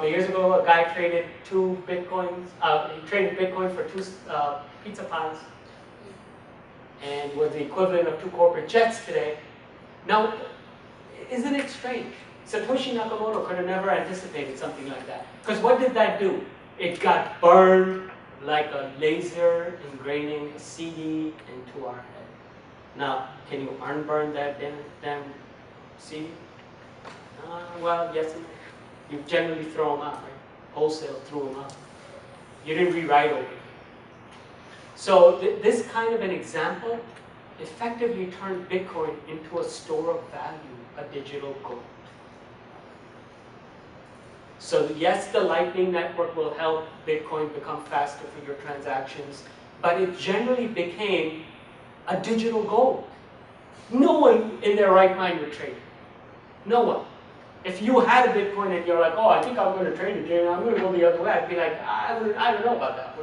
couple of years ago, a guy traded he traded Bitcoin for 2 pizza pies, and was the equivalent of 2 corporate jets today. Now, isn't it strange? Satoshi Nakamoto could have never anticipated something like that. Because what did that do? It got burned like a laser ingraining a CD into our head. Now, can you unburn that damn CD? Well, yes and no. You generally throw them out, right? Wholesale threw them out. You didn't rewrite over it. So this kind of an example effectively turned Bitcoin into a store of value, a digital gold. So yes, the Lightning Network will help Bitcoin become faster for your transactions, but it generally became a digital gold. No one in their right mind would trade it. No one. If you had a Bitcoin and you're like, oh, I think I'm going to trade it, Jayden, I'm going to go the other way, I'd be like, I don't know about that.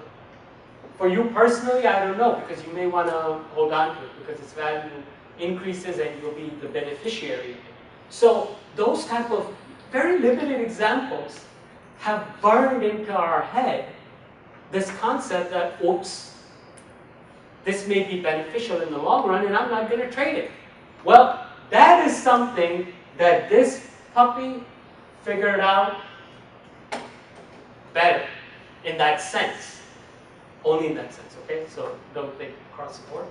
For you personally, I don't know, because you may want to hold on to it because its value increases and you'll be the beneficiary of it. So those type of very limited examples have burned into our head this concept that, oops, this may be beneficial in the long run and I'm not going to trade it. Well, that is something that this puppy figured out better in that sense. Only in that sense, okay? So don't think across the board.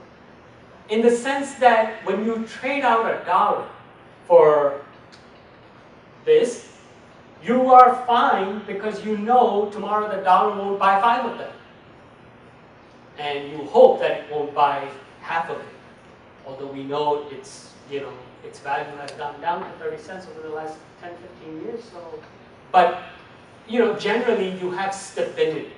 In the sense that when you trade out $1 for this, you are fine because you know tomorrow the dollar won't buy 5 of them. And you hope that it won't buy half of it. Although we know its value has gone down to 30 cents over the last 10, 15 years. So, but generally you have stability.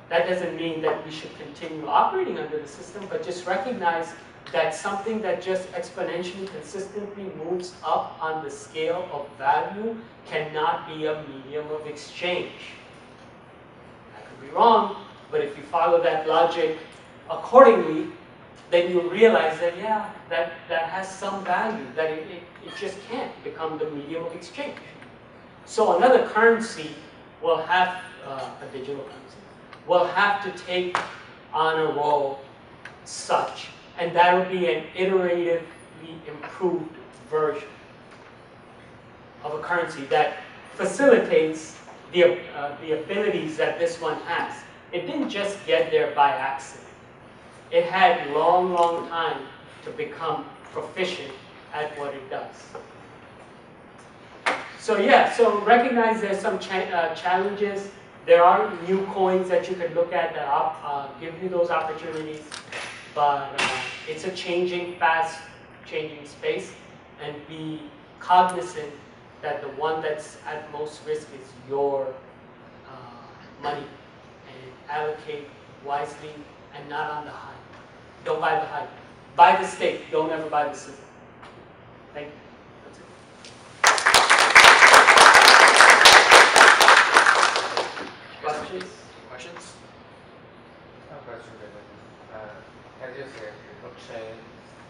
That doesn't mean that we should continue operating under the system, but just recognize that something that just exponentially, consistently moves up on the scale of value cannot be a medium of exchange. I could be wrong, but if you follow that logic accordingly, then you realize that, yeah, that has some value, that it just can't become the medium of exchange. So another currency will have, a digital currency, will have to take on a role such, and that will be an iteratively improved version of a currency that facilitates the abilities that this one has. It didn't just get there by accident. It had long, long time to become proficient at what it does. So yeah, so recognize there's some challenges. There are new coins that you could look at that give you those opportunities, but it's a fast changing space, and be cognizant that the one that's at most risk is your money, and allocate wisely and not on the hype. Don't buy the hype. Buy the stake, don't ever buy the system. Thank you. That's it. Questions? No question, as you said, blockchain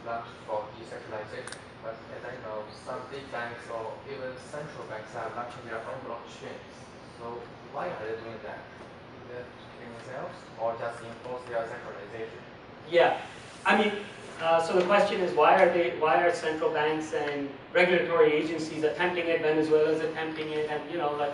launched for decentralization, but as I know, some big banks or even central banks are launching their own blockchains. So why are they doing that? Is it themselves or just enforce their centralization? Yeah, I mean, so the question is why are central banks and regulatory agencies attempting it? Venezuela's attempting it, and like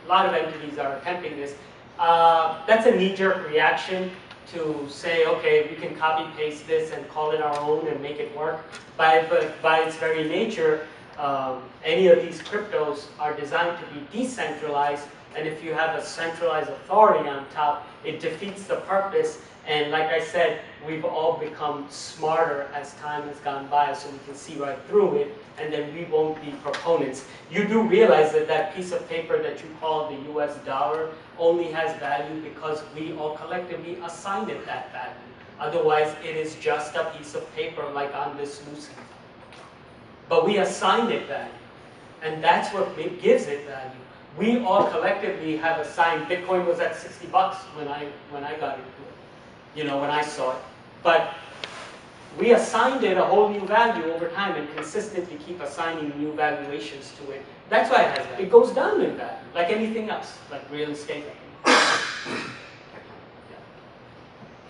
a lot of entities are attempting this. That's a knee-jerk reaction to say, okay, we can copy-paste this and call it our own and make it work. But by its very nature, any of these cryptos are designed to be decentralized, and if you have a centralized authority on top, it defeats the purpose. And like I said, we've all become smarter as time has gone by, so we can see right through it, and then we won't be proponents. You do realize that that piece of paper that you call the US dollar only has value because we all collectively assign it that value. Otherwise, it is just a piece of paper like on this Lucy. But we assign it value, and that's what gives it value. We all collectively have assigned. Bitcoin was at $60 when I got into it. When I saw it. But we assigned it a whole new value over time and consistently keep assigning new valuations to it. That's why it has value. It goes down in value, like anything else, like real estate. Can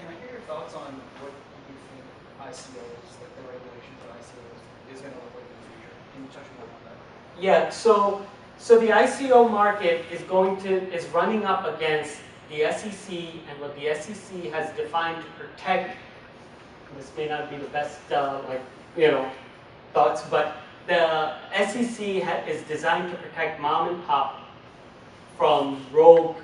I hear your thoughts on what you think ICOs, like the regulations of ICOs, is going to look like in the future? Can you touch more on that? Yeah, so the ICO market is running up against the SEC and what the SEC has defined to protect. This may not be the best, thoughts, but the SEC is designed to protect mom and pop from rogue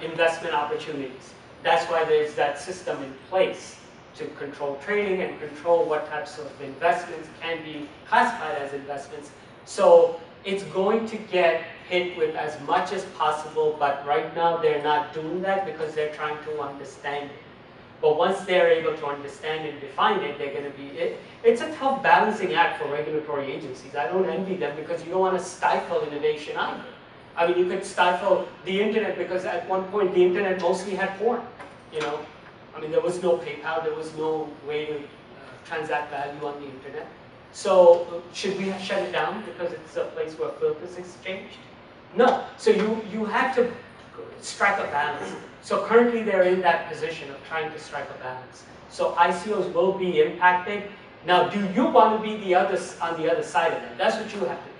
investment opportunities. That's why there's that system in place to control trading and control what types of investments can be classified as investments. So it's going to get hit with as much as possible, but right now they're not doing that because they're trying to understand it. But once they're able to understand and define it, they're going to be, it's a tough balancing act for regulatory agencies. I don't envy them because you don't want to stifle innovation either. I mean, you could stifle the internet because at one point the internet mostly had porn, I mean, there was no PayPal, there was no way to transact value on the internet. So should we shut it down because it's a place where filth is exchanged? No. So you have to strike a balance. So currently they're in that position of trying to strike a balance. So ICOs will be impacted. Now, do you want to be on the other side of that? That's what you have to think.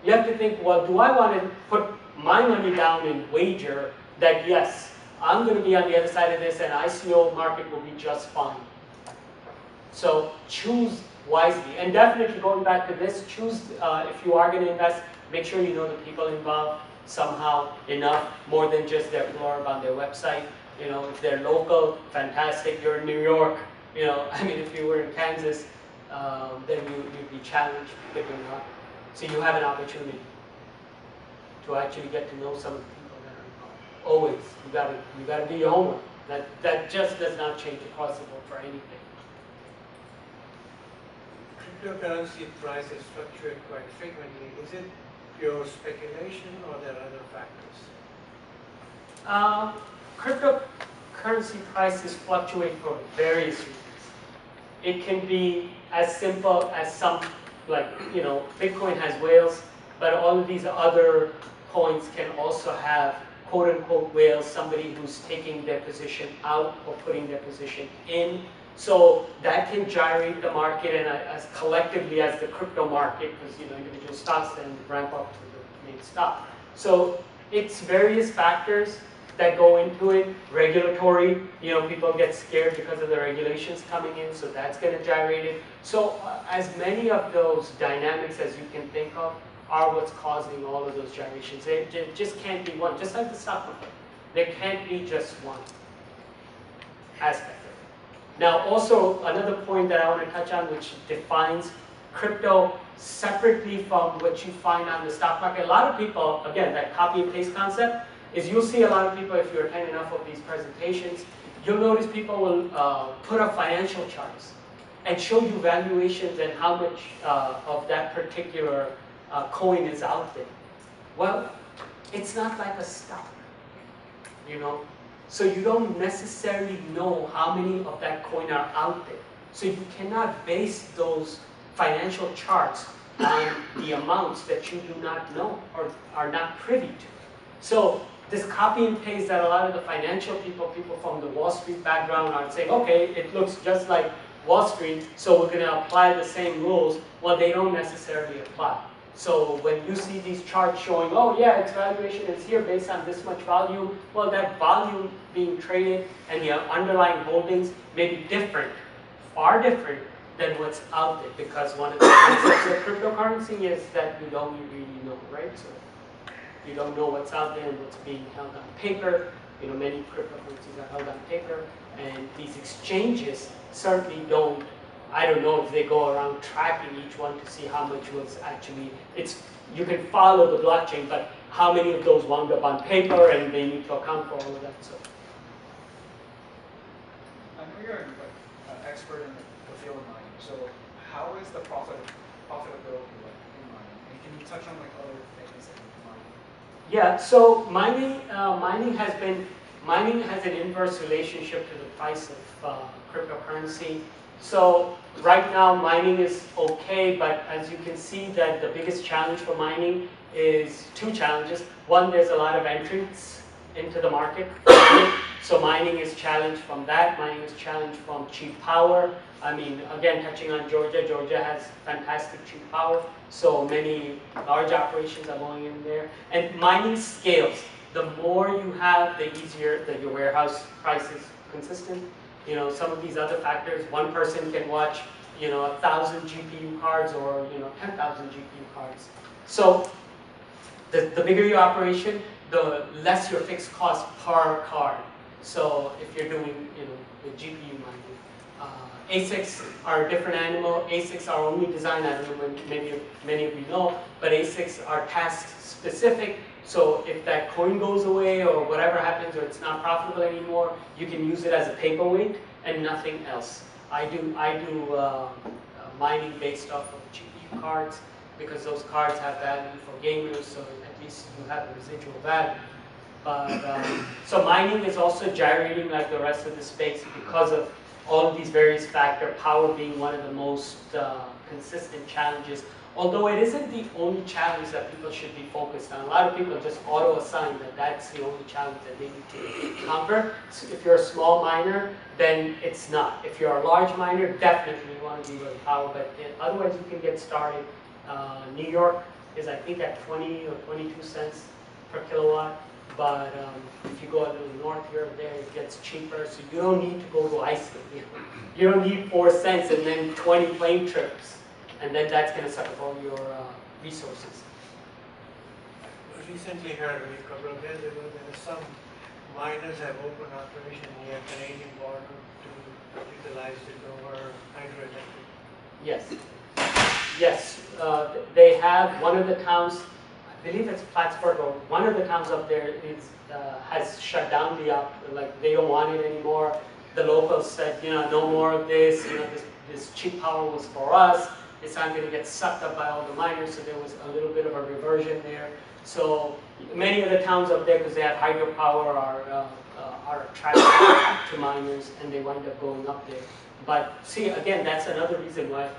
You have to think, well, do I want to put my money down and wager that, yes, I'm going to be on the other side of this and ICO market will be just fine. So choose wisely. And definitely going back to this, choose, if you are going to invest, make sure you know the people involved somehow enough, more than just their blurb on their website. If they're local, fantastic. You're in New York, I mean, if you were in Kansas, then you'd be challenged, but you're not. So you have an opportunity to actually get to know some of the people that are involved. Always, you gotta do your homework. That just does not change across the board for anything. Cryptocurrency prices fluctuate quite frequently. Is it pure speculation or there are other factors? Cryptocurrency prices fluctuate for various reasons. It can be as simple as Bitcoin has whales, but all of these other coins can also have quote-unquote whales, somebody who's taking their position out or putting their position in. So that can gyrate the market, and as collectively as the crypto market, because individual stocks then ramp up to the main stock. So it's various factors that go into it. Regulatory, people get scared because of the regulations coming in, so that's going to gyrate it. So as many of those dynamics as you can think of are what's causing all of those gyrations. There just can't be one, just like the stock market. There can't be just one aspect. Now, also another point that I want to touch on, which defines crypto separately from what you find on the stock market. A lot of people, again, that copy and paste concept, is you'll see a lot of people, if you attend enough of these presentations, you'll notice people will put up financial charts and show you valuations and how much of that particular coin is out there. Well, it's not like a stock, So you don't necessarily know how many of that coin are out there. So you cannot base those financial charts on the amounts that you do not know or are not privy to. So this copy and paste that a lot of the financial people from the Wall Street background are saying, okay, it looks just like Wall Street, so we're going to apply the same rules. Well, they don't necessarily apply. So when you see these charts showing, oh yeah, its valuation is here based on this much volume, well, that volume being traded and the underlying holdings may be different, far different than what's out there, because one of the concepts of cryptocurrency is that you don't really know, right? So you don't know what's out there and what's being held on paper. Many cryptocurrencies are held on paper, and these exchanges certainly don't. I don't know if they go around tracking each one to see how much was actually, you can follow the blockchain, but how many of those wound up on paper, and they need to account for all of that. So I know you're an expert in the field of mining, so how is the profitability like in mining? And can you touch on other things in mining? yeah, so mining has an inverse relationship to the price of cryptocurrency. So right now mining is okay, but as you can see that the biggest challenge for mining is two challenges. One, there's a lot of entrants into the market. So mining is challenged from that. Mining is challenged from cheap power. I mean, again, touching on Georgia, Georgia has fantastic cheap power. So many large operations are going in there. And mining scales. The more you have, the easier that your warehouse price is consistent. You know, some of these other factors, one person can watch, you know, 1,000 GPU cards or, you know, 10,000 GPU cards. So the bigger your operation, the less your fixed cost per card. So if you're doing, you know, with GPU mining. ASICs are a different animal. ASICs are only designed, I don't know, maybe many of you know, but ASICs are task specific. So if that coin goes away or whatever happens or it's not profitable anymore, you can use it as a paperweight and nothing else. I do mining based off of GPU cards because those cards have value for gamers, so at least you have a residual value. But so mining is also gyrating like the rest of the space because of all of these various factors, power being one of the most consistent challenges. Although it isn't the only challenge that people should be focused on. A lot of people just auto-assign that that's the only challenge that they need to conquer. So if you're a small miner, then it's not. If you're a large miner, definitely you want to be with power, but otherwise you can get started. New York is, I think, at 20 or 22 cents per kilowatt. But if you go a little north here or there, it gets cheaper. So you don't need to go to Iceland. You don't need 4 cents and then 20 plane trips. And then that's going to suck up all your resources. Recently heard a couple of days ago that some miners have opened operation near Canadian border to utilize it over hydroelectric. Yes. Yes. They have one of the towns, I believe it's Plattsburgh, or one of the towns up there is, has shut down like they don't want it anymore. The locals said, you know, no more of this, you know, this cheap power was for us. It's not going to get sucked up by all the miners, so there was a little bit of a reversion there. So many of the towns up there, because they have hydropower, are attracted to miners, and they wind up going up there. But see, again, that's another reason why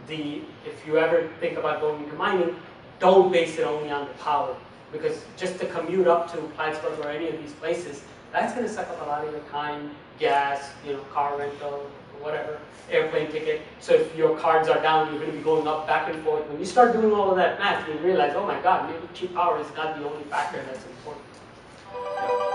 if you ever think about going into mining, don't base it only on the power, because just to commute up to Plattsburgh or any of these places, that's going to suck up a lot of your time, gas, you know, car rental, whatever, airplane ticket. So if your cards are down, you're going to be going up back and forth. When you start doing all of that math, you realize, oh my God, maybe cheap power is not the only factor that's important. Yeah.